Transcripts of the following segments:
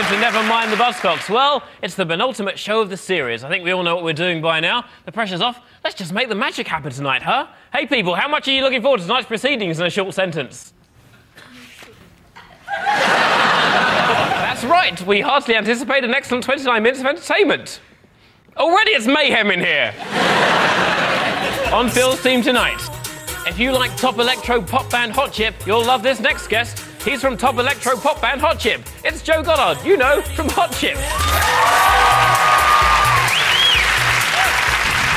welcome to Never Mind the Buzzcocks. Well, it's the penultimate show of the series. I think we all know what we're doing by now. The pressure's off. Let's just make the magic happen tonight, huh? Hey, people, how much are you looking forward to tonight's proceedings in a short sentence? That's right. We heartily anticipate an excellent 29 minutes of entertainment. Already it's mayhem in here. On Phil's team tonight, if you like top electro pop band Hot Chip, you'll love this next guest. He's from top electro pop band Hot Chip. It's Joe Goddard, you know, from Hot Chip.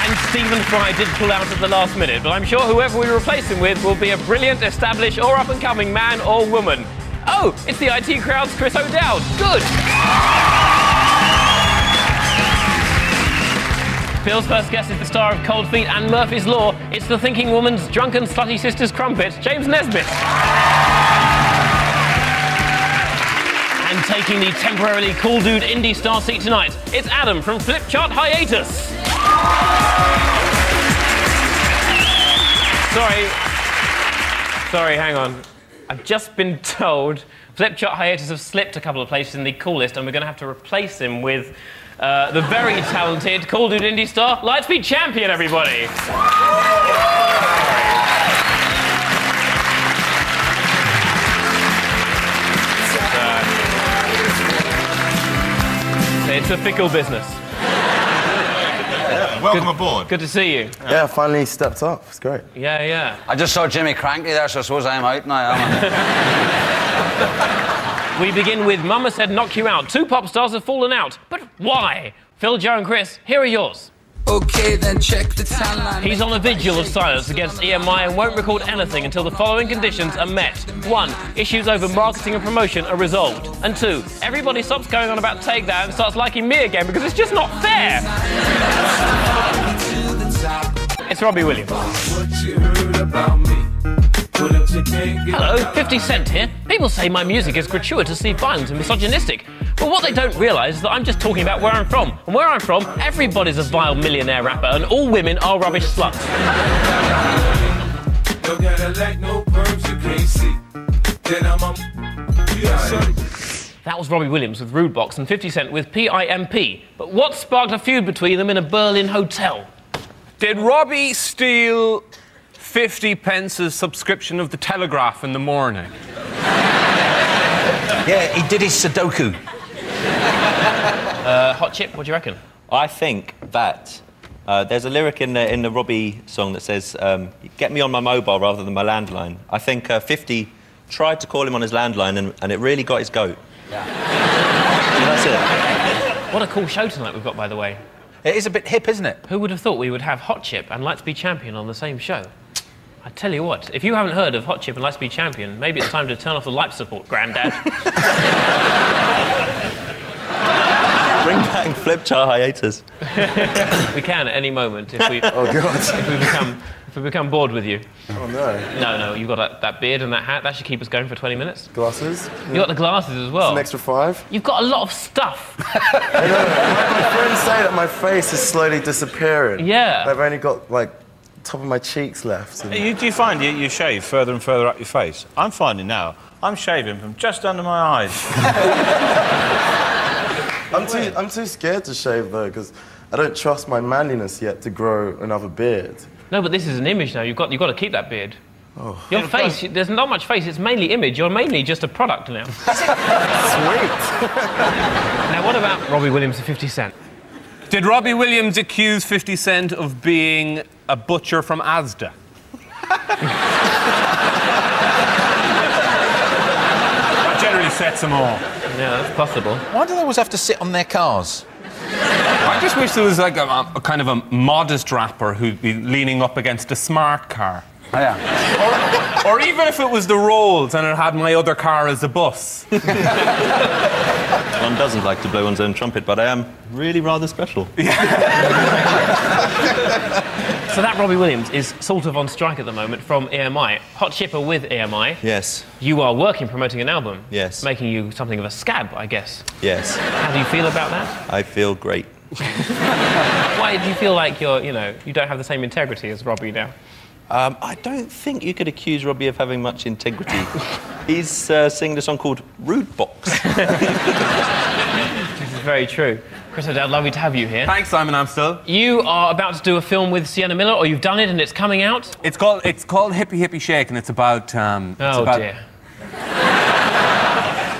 And Stephen Fry did pull out at the last minute, but I'm sure whoever we replace him with will be a brilliant, established or up-and-coming man or woman. Oh, it's the IT crowd's Chris O'Dowd. Good. Phil's first guest is the star of Cold Feet and Murphy's Law. It's the thinking woman's drunken slutty sister's crumpet, James Nesbitt. And taking the temporarily cool dude indie star seat tonight, it's Adam from Flipchart Hiatus. Sorry, hang on. I've just been told Flipchart Hiatus have slipped a couple of places in the call list, and we're going to have to replace him with the very talented cool dude indie star, Lightspeed Champion, everybody. It's a fickle business. Welcome aboard. Good to see you. Yeah, I finally stepped up. It's great. Yeah. I just saw Jimmy Cranky there, so I suppose I'm out now. We begin with Mama Said Knock You Out. Two pop stars have fallen out. But why? Phil, Joe and Chris, here are yours. Okay, then check the timeline. He's on a vigil of silence against EMI and won't record anything until the following conditions are met. 1. Issues over marketing and promotion are resolved. And 2. Everybody stops going on about Take That and starts liking me again because it's just not fair. It's Robbie Williams. Hello, 50 Cent here. People say my music is gratuitously violent and misogynistic. But what they don't realise is that I'm just talking about where I'm from. And where I'm from, everybody's a vile millionaire rapper and all women are rubbish sluts. That was Robbie Williams with Rude Box and 50 Cent with PIMP. But what sparked a feud between them in a Berlin hotel? Did Robbie steal 50 pence's subscription of The Telegraph in the morning? Yeah, he did his Sudoku. Hot Chip, what do you reckon? I think that there's a lyric in the Robbie song that says, get me on my mobile rather than my landline. I think 50 tried to call him on his landline and it really got his goat. Yeah. That's it. What a cool show tonight we've got, by the way. It is a bit hip, isn't it? Who would have thought we would have Hot Chip and Lightspeed Champion on the same show? I tell you what, if you haven't heard of Hot Chip and Lightspeed Champion, maybe it's time to turn off the life support, Grandad. Bring back Flipchart Hiatus. We can at any moment if we... Oh, God. if we become bored with you. Oh, no. No, you've got that beard and that hat. That should keep us going for 20 minutes. Glasses. You got the glasses as well. It's an extra 5. You've got a lot of stuff. I know. My friends say that my face is slowly disappearing. Yeah. I've only got, like, top of my cheeks left. And... Do you find you shave further and further up your face? I'm finding now, I'm shaving from just under my eyes. I'm too scared to shave, though, because I don't trust my manliness yet to grow another beard. No, but this is an image now. You've got to keep that beard. Oh. Your face, there's not much face. It's mainly image. You're mainly just a product now. Sweet. Now, what about Robbie Williams and 50 Cent? Did Robbie Williams accuse 50 Cent of being a butcher from Asda? That generally sets them all. Yeah, that's possible. Why do they always have to sit on their cars? I just wish there was like a kind of a modest rapper who'd be leaning up against a smart car. Oh, yeah. Or even if it was the Rolls and it had my other car as a bus. One doesn't like to blow one's own trumpet, but I am really rather special. So that Robbie Williams is sort of on strike at the moment from EMI. Hot Chip are with EMI. Yes. You are working, promoting an album. Yes. Making you something of a scab, I guess. Yes. How do you feel about that? I feel great. Why do you feel like you don't have the same integrity as Robbie now? I don't think you could accuse Robbie of having much integrity. He's singing a song called Rude Box. This is very true. Chris O'Dowd, lovely to have you here. Thanks, Simon Amstel. You are about to do a film with Sienna Miller, or you've done it and it's coming out? It's called Hippie Hippie Shake, and it's about... Dear.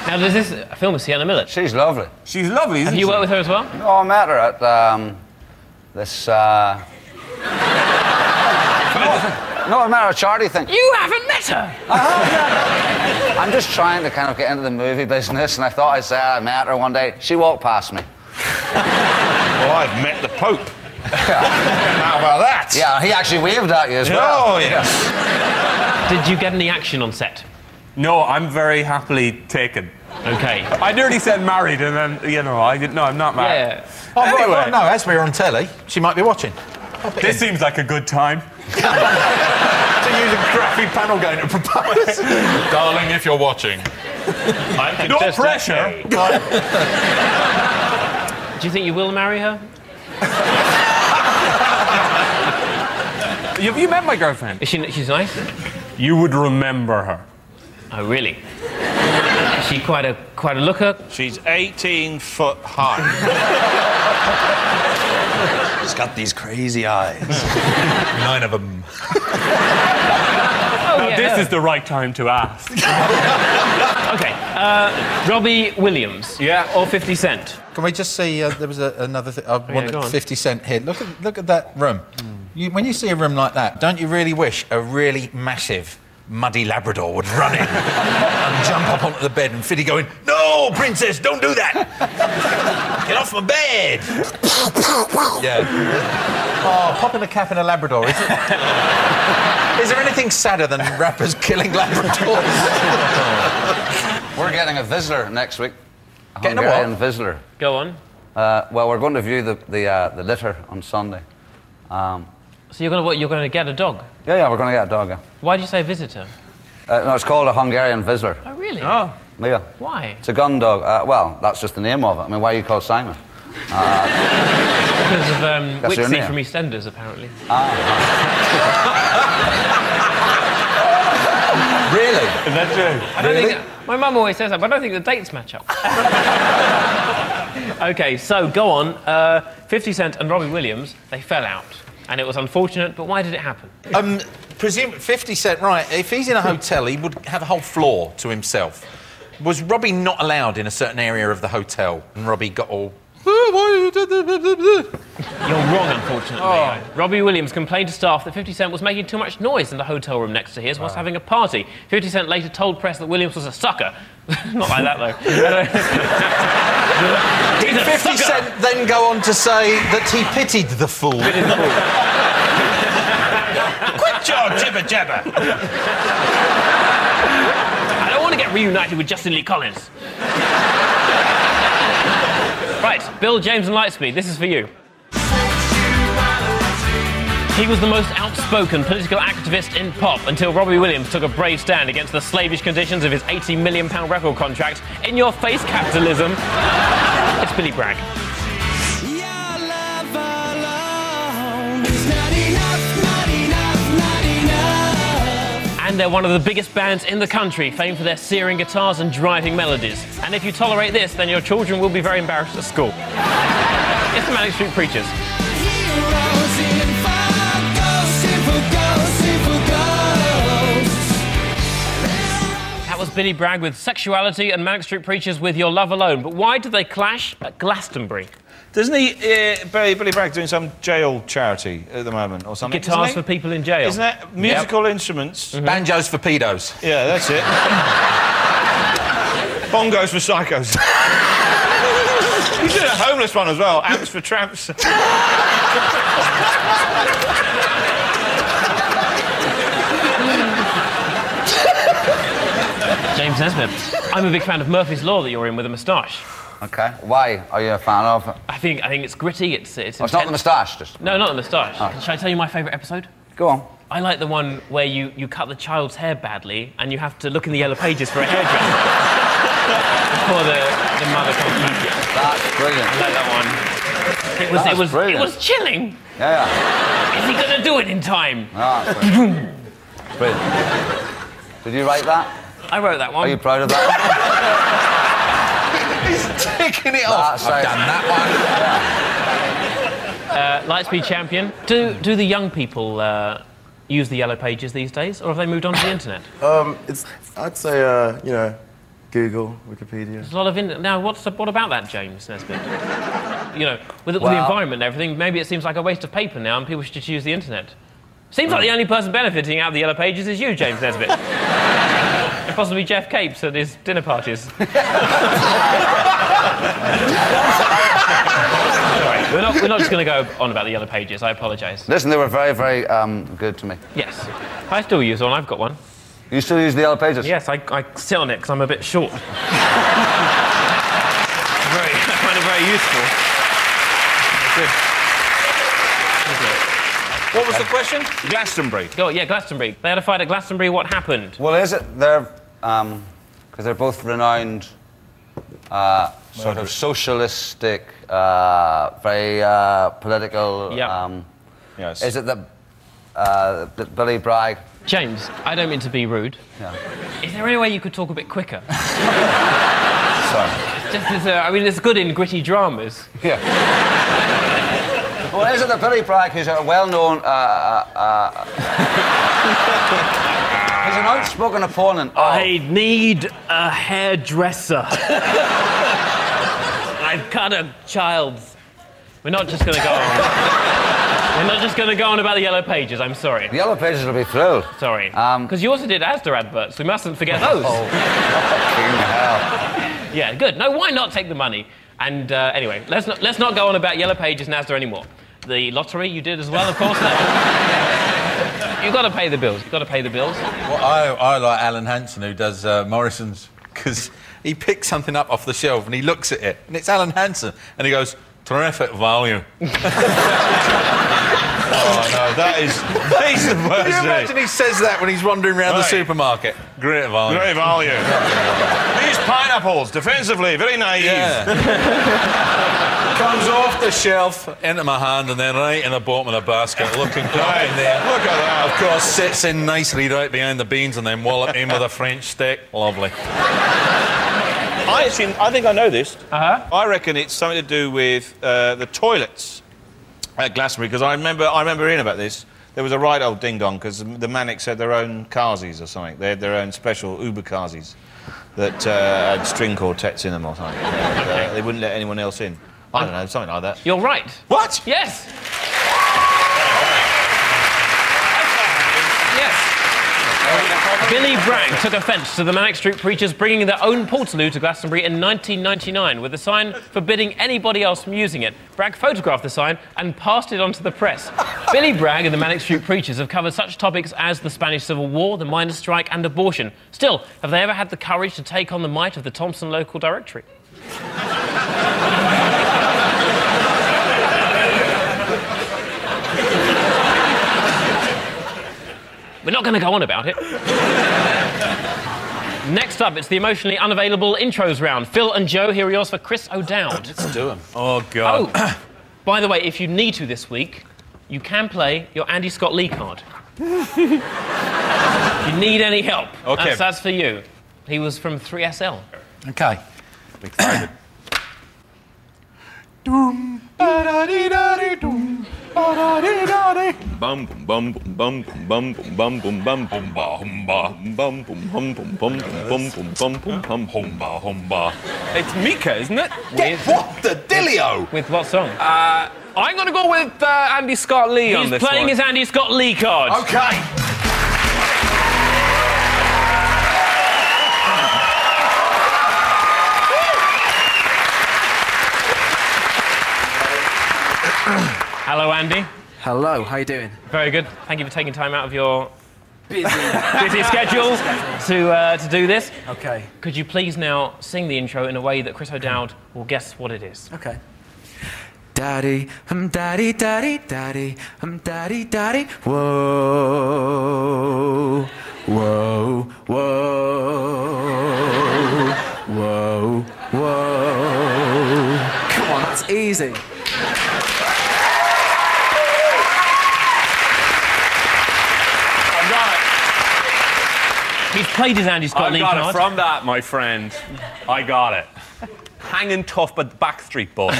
Now, there's this a film with Sienna Miller. She's lovely. She's lovely, isn't Have she? you worked with her as well? Oh, I met her at this. No, I met her at a charity thing. You haven't met her! I'm just trying to kind of get into the movie business, and I thought I'd say I met her one day. She walked past me. Well, I've met the Pope. How about that? Yeah, he actually waved at you as well. Oh, yes. Did you get any action on set? No, I'm very happily taken. Okay. I nearly said married, and then, you know, I didn't know I'm not married. Yeah. Oh, Anyway. well, no, as we're on telly, she might be watching. This seems like a good time. To use a graphic panel going to propose. Darling, if you're watching. No pressure. Do you think you will marry her? Have you met my girlfriend? She's nice? You would remember her. Oh, really? Is she quite a looker? She's 18 foot high. She's got these crazy eyes. 9 of them. This is the right time to ask. Okay, Robbie Williams. Yeah. Or 50 Cent. Can we just see, there was another thing, I wanted go on. 50 Cent here. Look at that room. When you see a room like that, don't you really wish a really massive, muddy Labrador would run in and jump up onto the bed and Fiddy going, "No, princess, don't do that! Get off my bed!" Yeah. Oh, popping a cap in a Labrador, is it? Is there anything sadder than rappers killing Labradors? We're getting a visitor next week. A Getting a Hungarian what? visitor. Go on. Well, we're going to view the litter on Sunday. So you're going to get a dog? Yeah, we're going to get a dog. Yeah. Why do you say visitor? No, it's called a Hungarian visitor. Oh, really? Oh. Yeah. Why? It's a gun dog. Well, that's just the name of it. I mean, why are you called Simon? Because of That's your Wixie name? from EastEnders, apparently. Really? Is that true? I don't think... My mum always says that, but I don't think the dates match up. OK, so go on. 50 Cent and Robbie Williams, they fell out. And it was unfortunate, but why did it happen? Presume 50 Cent, right, if he's in a hotel, he would have a whole floor to himself. Was Robbie not allowed in a certain area of the hotel? And Robbie got all... You're wrong, unfortunately. Robbie Williams complained to staff that 50 Cent was making too much noise in the hotel room next to his whilst having a party. 50 Cent later told press that Williams was a sucker. Not like that, though. Did 50 Cent then go on to say that he pitied the fool? Quit your jibber jabber. I don't want to get reunited with Justin Lee Collins. Right, Bill, James and Lightspeed, this is for you. He was the most outspoken political activist in pop until Robbie Williams took a brave stand against the slavish conditions of his £80 million record contract. In your face, capitalism. It's Billy Bragg. And they're one of the biggest bands in the country, famed for their searing guitars and driving melodies. And if you tolerate this, then your children will be very embarrassed at school. It's the Manic Street Preachers. That was Billy Bragg with Sexuality and Manic Street Preachers with Your Love Alone. But why did they clash at Glastonbury? Doesn't he, Billy Bragg, doing some jail charity at the moment or something? Guitars for people in jail. Isn't that musical instruments? Banjos for pedos. Yeah, that's it. Bongos for psychos. He's doing a homeless one as well. Amps for tramps. James Nesbitt. I'm a big fan of Murphy's Law that you're in with a moustache. Okay. Why are you a fan of it? I think it's gritty. It's It's not the moustache, just. No, not the moustache. Shall I tell you my favourite episode? Go on. I like the one where you cut the child's hair badly and you have to look in the yellow pages for a hairdresser before the mother comes back. That's brilliant. I like that one. It was chilling. Yeah. Is he going to do it in time? Ah, brilliant. Did you write that? I wrote that one. Are you proud of that? He's ticking it off. I've done that one. Lightspeed champion. Do the young people use the yellow pages these days, or have they moved on to the internet? I'd say, you know, Google, Wikipedia. There's a lot of now. What about that, James Nesbitt? You know, with the environment and everything, maybe it seems like a waste of paper now, and people should just use the internet. Seems like the only person benefiting out of the yellow pages is you, James Nesbitt. And possibly Jeff Capes at his dinner parties. Sorry, we're not just going to go on about the yellow pages. I apologise. Listen, they were very, very good to me. Yes, I still use one. I've got one. You still use the yellow pages? Yes, I sit on it because I'm a bit short. I find it very useful. Good. What was the question? Glastonbury. Oh, yeah, Glastonbury. They had a fight at Glastonbury. What happened? Well, is it they're because they're both renowned sort of socialistic, very political. Yeah. Yes. Is it that Billy Bragg? James, I don't mean to be rude. Yeah. Is there any way you could talk a bit quicker? Sorry. I mean, it's good in gritty dramas. Yeah. Well, is it that Billy Bragg, who's a well-known, he's an outspoken opponent of... I need a hairdresser. I've cut a child's... We're not just going to go on. We're not just going to go on about the yellow pages, I'm sorry. The yellow pages will be thrilled. Sorry. Because you also did Asda adverts. We mustn't forget those. Oh, fucking hell. Yeah, good. No, why not take the money? And anyway, let's not go on about yellow pages and Asda anymore. The lottery you did as well, of course. You've got to pay the bills. You've got to pay the bills. Well, I like Alan Hansen, who does Morrison's, because he picks something up off the shelf and he looks at it, and it's Alan Hansen, and he goes, terrific value. Oh, no, that is the worst. Can you imagine he says that when he's wandering around the supermarket? Great value. Great value. These pineapples, defensively, very naive. Yeah. Comes off the shelf into my hand and then right in the bottom of the basket, looking right in there. Look at that. Of course, sits in nicely right behind the beans and then wallop in with a French stick. Lovely. I think I know this. Uh-huh. I reckon it's something to do with the toilets at Glastonbury, because I remember hearing about this. There was a right old ding-dong, because the Manics had their own carsies or something. They had their own special Uber carsies that had string quartets in them or something. And, they wouldn't let anyone else in. I don't know, something like that. You're right. What? Yes. Yes. Billy Bragg took offence to the Manic Street Preachers bringing their own Portaloo to Glastonbury in 1999 with a sign forbidding anybody else from using it. Bragg photographed the sign and passed it on to the press. Billy Bragg and the Manic Street Preachers have covered such topics as the Spanish Civil War, the miners' strike and abortion. Still, have they ever had the courage to take on the might of the Thompson Local Directory? We're not going to go on about it. Next up, it's the emotionally unavailable intros round. Phil and Joe, here are yours for Chris O'Dowd. Let's do them. Oh, God. Oh, by the way, if you need to this week, you can play your Andy Scott Lee card. If you need any help, okay. That's for you. He was from 3SL. Okay. Big favourite. Bum bum bum bum bum bum bum bum bum bum bum bum bum bum. It's Mika, isn't it? What the Dillio? With what song? I'm going to go with Andy Scott Lee on He's this playing one. his Andy Scott Lee card. Okay. Hello, Andy. Hello, how you doing? Very good. Thank you for taking time out of your busy schedule to do this. Okay. Could you please now sing the intro in a way that Chris O'Dowd will guess what it is? Okay. Daddy, I'm daddy, daddy, daddy, I'm daddy, daddy. Whoa, whoa, whoa, whoa, whoa. Come on, that's easy. He's played his Andy Scott Lee I got card. it from that, my friend. I got it. Hanging tough, but Backstreet Boy.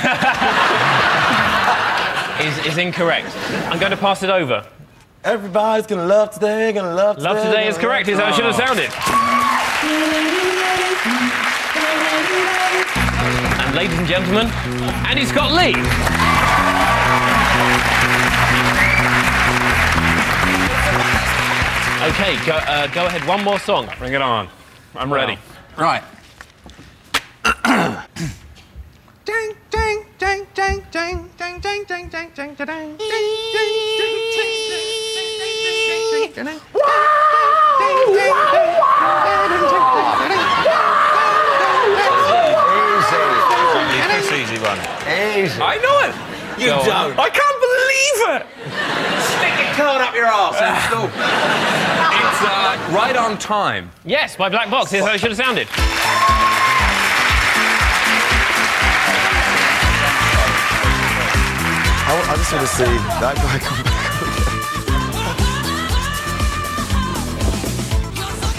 is incorrect. I'm going to pass it over. Everybody's gonna love today, gonna love today. Love today is correct. Here's how it should have sounded. And ladies and gentlemen, Andy Scott Lee. Okay, go ahead. One more song. Bring it on. I'm ready. Right. Ding, ding, ding, ding, ding, ding, ding, ding, ding, ding, ding, ding, Easy one. Easy. I know it. You don't. I can't believe it. Stick your card up your arse and stop. It's right on time. Yes, by Black Box. Here's how it should have sounded. I just want to see that guy come back.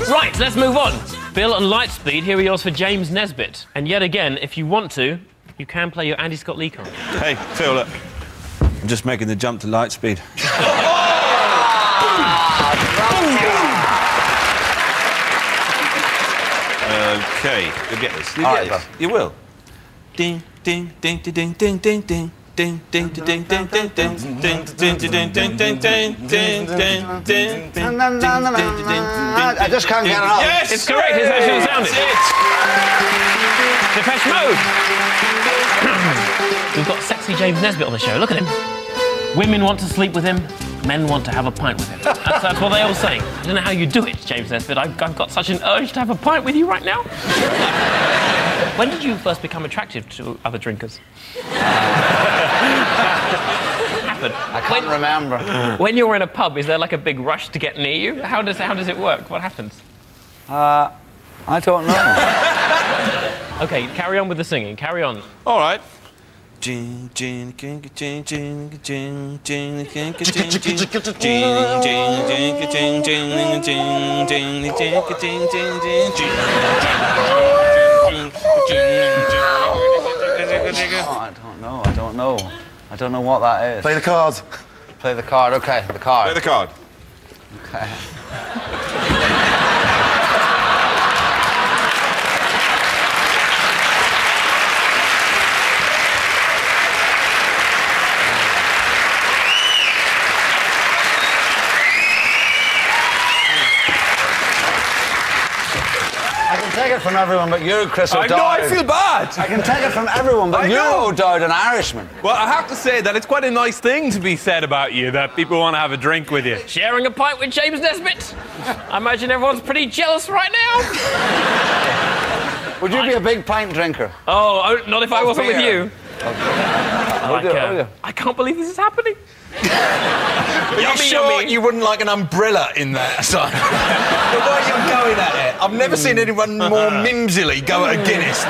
Right, let's move on. Bill and Lightspeed, here are yours for James Nesbitt. And yet again, if you want to, you can play your Andy Scott Lee card. Hey, Phil, look. I'm just making the jump to light speed. Okay, you'll get this. You'll get this. You will. Ding, ding, ding, ding, ding, ding, ding, ding. Ding ding ding ding ding ding ding ding ding ding ding ding ding ding ding ding. I just can't get it out. Yes, It's correct. Here's how it should have sounded. Depeche Mode. We've got sexy James Nesbitt on the show. Look at him. Women want to sleep with him. Men want to have a pint with him. That's what they all say. I don't know how you do it, James Nesbitt. I've got such an urge to have a pint with you right now. When did you first become attractive to other drinkers? I can't remember. When you're in a pub, is there like a big rush to get near you? How does it work? What happens? I don't know. Okay, carry on with the singing. Carry on. All right. I don't know what that is. Play the cards. Play the card, okay, the card. Play the card. Okay. I can take it from everyone but you, Chris O'Dowd. I know, I feel bad. I can take it from everyone but I you, know. O'Dowd, an Irishman. Well, I have to say that it's quite a nice thing to be said about you, that people want to have a drink with you. Sharing a pint with James Nesbitt. I imagine everyone's pretty jealous right now. Would you be a big pint drinker? Oh, not if I wasn't with you. Okay. I can't believe this is happening. Are you sure you wouldn't like an umbrella in that sign? The way you're going at it, I've never seen anyone more mimsily go at a Guinness.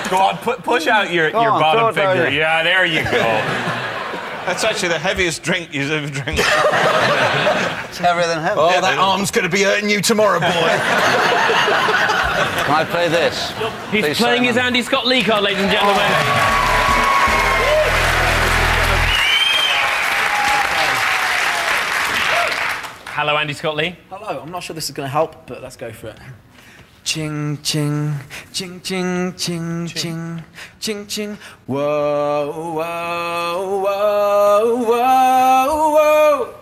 Go on, push out your bottom finger. Yeah, there you go. That's actually the heaviest drink you've ever drank. It's heavier than him. Oh, that arm's going to be hurting you tomorrow, boy. Can I play this? He's Please, playing his Simon. Andy Scott Lee card, ladies and gentlemen. Hello, Andy Scott Lee. Hello, I'm not sure this is going to help, but let's go for it. Ching, ching, ching, ching, ching, ching, ching, ching. Whoa, whoa, whoa, whoa, whoa.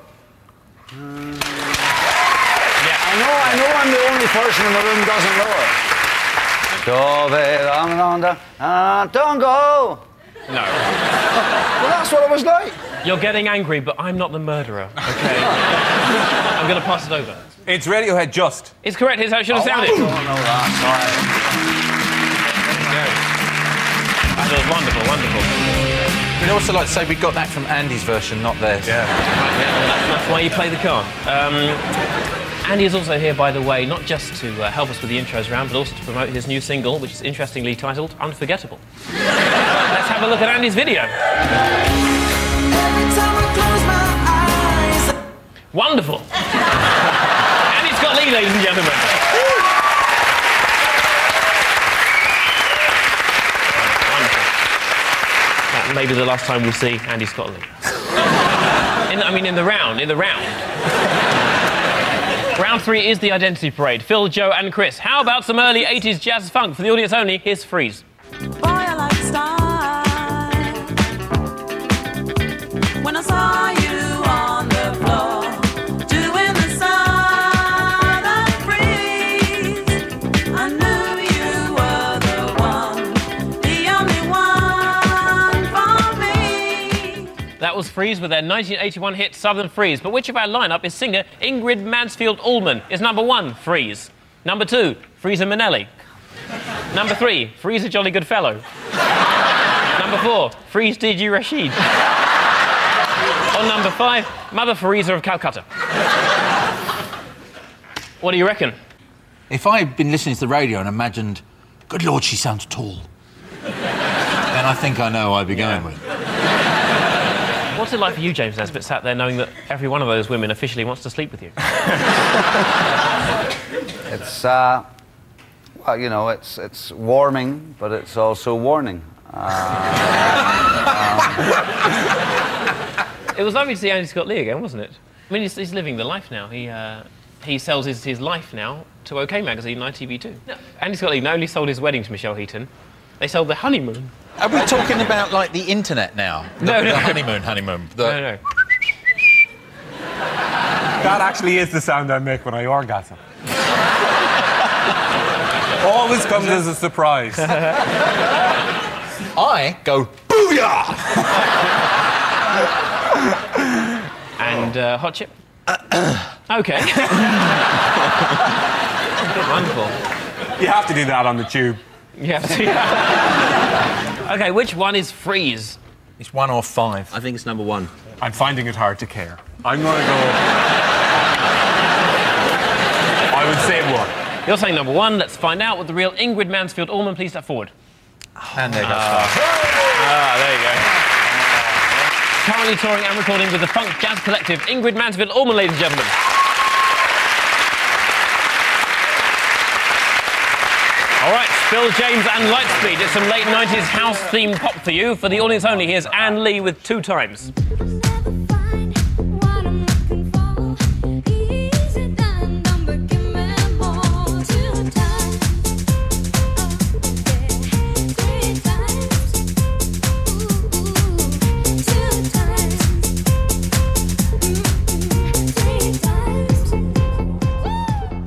I know I'm the only person in the room who doesn't know it. Don't go. No. Well, that's what it was like. You're getting angry, but I'm not the murderer, okay? I'm going to pass it over. It's Radiohead Just. It's correct. Here's how it should have sounded. I don't know that. That was wonderful, wonderful. We'd also like to say we got that from Andy's version, not theirs. Yeah. That's why you play the card. Andy is also here, by the way, not just to help us with the intros round, but also to promote his new single, which is interestingly titled Unforgettable. Let's have a look at Andy's video. Wonderful. Andy Scott Lee, ladies and gentlemen. maybe the last time we'll see Andy Scott Lee. in the round. Round 3 is the identity parade. Phil, Joe and Chris. How about some early 80s jazz funk? For the audience only, here's Freeze. Boy, I like style. When I saw you on the floor, doing the silent freeze, I knew you were the one, the only one for me. That was Freeze with their 1981 hit Southern Freeze. But which of our lineup is singer Ingrid Mansfield-Ullman? Is number 1, Freeze. Number 2, Freezer Minnelli. Number 3, Freeze a Jolly Good Fellow. Number 4, Freeze D.G. Rashid. Or number 5, Mother Teresa of Calcutta. What do you reckon? If I had been listening to the radio and imagined, good Lord, she sounds tall, then I think I know who I'd be going with. What's it like for you, James Nesbitt, sat there knowing that every one of those women officially wants to sleep with you? It's, well, you know, it's warming, but it's also warning. It was lovely to see Andy Scott Lee again, wasn't it? I mean, he's living the life now. He sells his life now to OK Magazine, ITV2. No. Andy Scott Lee not only sold his wedding to Michelle Heaton, they sold their honeymoon. Are we talking about, like, the internet now? No. The honeymoon. No. That actually is the sound I make when I orgasm. Always comes as a surprise. I go, booyah! And Hot Chip? OK. Good, wonderful. You have to do that on the tube. Yeah. OK, which one is Freeze? It's 1 or 5. I think it's number 1. I'm finding it hard to care. I'm going to go... I would say 1. You're saying number 1. Let's find out what the real Ingrid Mansfield-Ullman. Please step forward. And there goes there you go. Currently touring and recording with the funk jazz collective Ingrid Mansfield-Ullman, ladies and gentlemen. All right, Phil, James and Lightspeed. It's some late 90s house-themed pop for you. For the audience only, here's Anne Lee with 2 times.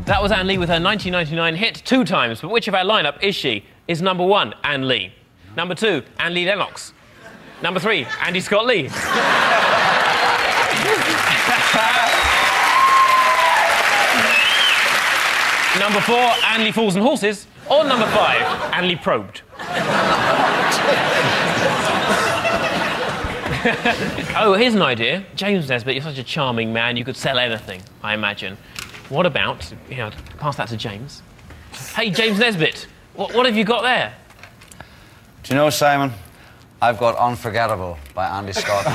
That was Anne Lee with her 1999 hit 2 times. But which of our lineup is she? Is number 1, Anne Lee. Number 2, Anne Lee Lennox. Number 3, Andy Scott Lee. Number 4, Anne Lee Fools and Horses. Or number 5, Anne Lee Probed. Oh, here's an idea. James Nesbitt, you're such a charming man, you could sell anything, I imagine. What about, pass that to James. Hey, James Nesbitt, what have you got there? Do you know, Simon, I've got Unforgettable by Andy Scott.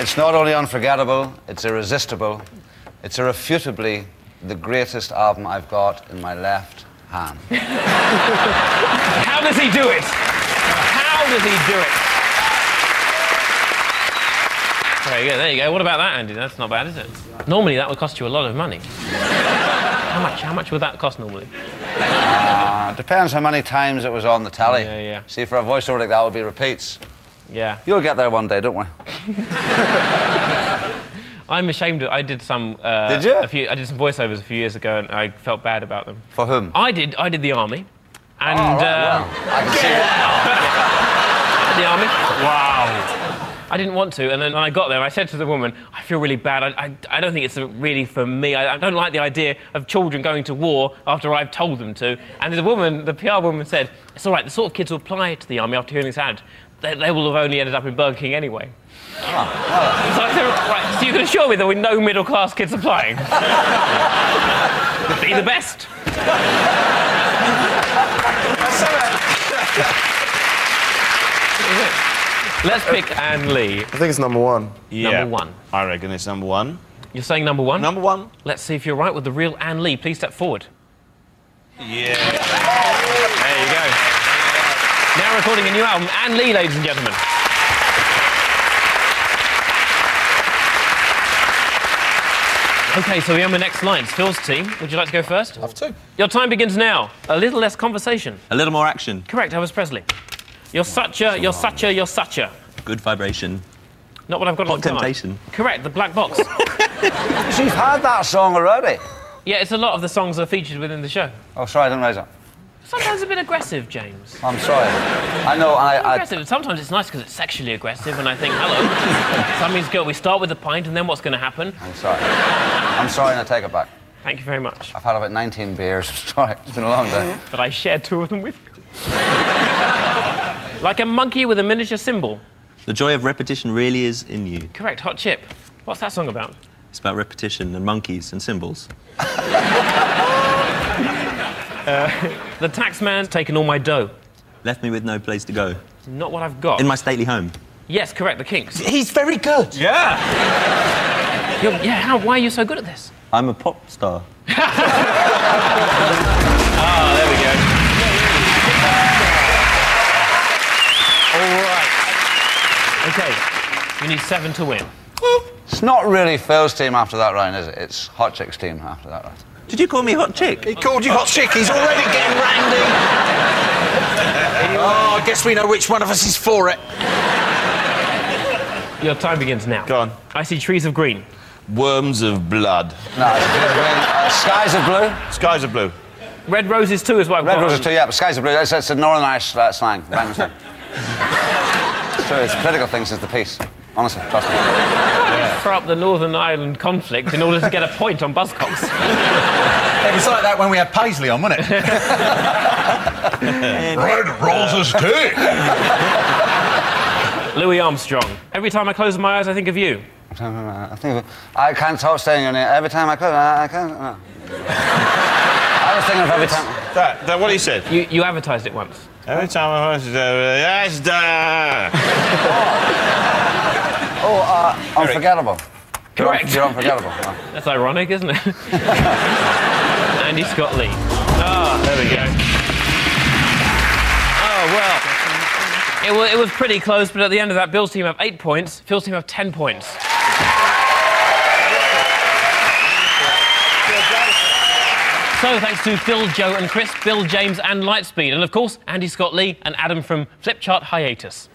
It's not only unforgettable, it's irresistible. It's irrefutably the greatest album I've got in my left hand. How does he do it? How does he do it? There you go. What about that, Andy? That's not bad, is it? Normally, that would cost you a lot of money. How much would that cost normally? Depends how many times it was on the telly. Yeah. See, for a voiceover like that would be repeats. Yeah. You'll get there one day, don't we? I'm ashamed of... I did some... Did you? I did some voiceovers a few years ago, and I felt bad about them. For whom? I did the Army. And... right, well, I can see the Army. Wow. I didn't want to, and then when I got there, I said to the woman, I feel really bad. I don't think it's really for me. I don't like the idea of children going to war after I've told them to. And the woman, the PR woman, said, it's all right, the sort of kids who apply to the Army after hearing this ad, they will have only ended up in Burger King anyway. So I said, right, so you can assure me there were no middle-class kids applying? Be the best. Let's pick Anne Lee. I think it's number 1. Yeah. Number 1. I reckon it's number 1. You're saying number 1? Number 1. Let's see if you're right with the real Anne Lee. Please step forward. Yeah. There you go. Now recording a new album, Anne Lee, ladies and gentlemen. OK, so we're on the next lines. Phil's team, would you like to go first? Have to. Your time begins now. A little less conversation. A little more action. Correct, Elvis Presley. You're such a... Good vibration. Not what I've got on Hot the card. Temptation. Correct, The Black Box. She's had that song already. Yeah, it's a lot of the songs are featured within the show. Oh, sorry, I didn't realise that. Sometimes a bit aggressive, James. I'm sorry. I know, Aggressive. Sometimes it's nice because it's sexually aggressive, and I think, hello. That means go. We start with a pint, and then what's going to happen? I'm sorry. I'm sorry, and I take it back. Thank you very much. I've had about 19 beers. Sorry, it's been a long day. But I shared 2 of them with you. Like a monkey with a miniature cymbal. The joy of repetition really is in you. Correct, Hot Chip. What's that song about? It's about repetition and monkeys and symbols. The taxman's taken all my dough. Left me with no place to go. Not what I've got. In my stately home. Yes, correct, the Kinks. He's very good. Yeah. Why are you so good at this? I'm a pop star. There we go. All right. OK, you need 7 to win. It's not really Phil's team after that round, is it? It's Hot Chick's team after that round. Did you call me Hot Chick? He called you Hot Chick. He's already getting randy. Oh, I guess we know which one of us is for it. Your time begins now. Go on. I see trees of green. Worms of blood. No, skies of blue. Skies of blue. Red roses too is what I've got. Red roses too, yeah, but skies of blue. It's a Northern Irish slang. It's true, it's a political thing since the peace. Honestly, trust me. Throw up the Northern Ireland conflict in order to get a point on Buzzcocks. It was like that when we had Paisley on, wasn't it? Red roses too. Louis Armstrong. Every time I close my eyes, I think of you. I can't stop saying your name. Every time I close, I can't. No. I was thinking of every time. That what he said. You advertised it once. Every time I was Unforgettable. Correct. You're unforgettable. That's ironic, isn't it? Andy Scott Lee. There we go. Oh, well. It was pretty close, but at the end of that, Bill's team have 8 points, Phil's team have 10 points. So, thanks to Phil, Joe and Chris, Bill, James and Lightspeed, and of course, Andy Scott Lee and Adam from Flipchart Hiatus.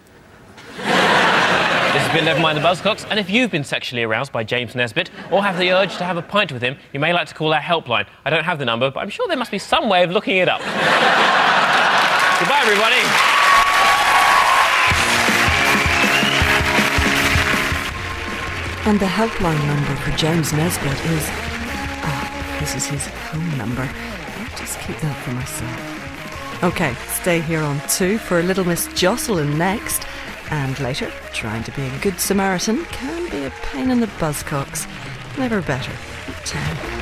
This has been Never Mind the Buzzcocks, and if you've been sexually aroused by James Nesbitt or have the urge to have a pint with him, you may like to call our helpline. I don't have the number, but I'm sure there must be some way of looking it up. Goodbye, everybody. And the helpline number for James Nesbitt is... this is his home number. I'll just keep that for myself. OK, stay here on 2 for a little Miss Jocelyn next. And later, trying to be a good Samaritan can be a pain in the buzzcocks. Never better. 10.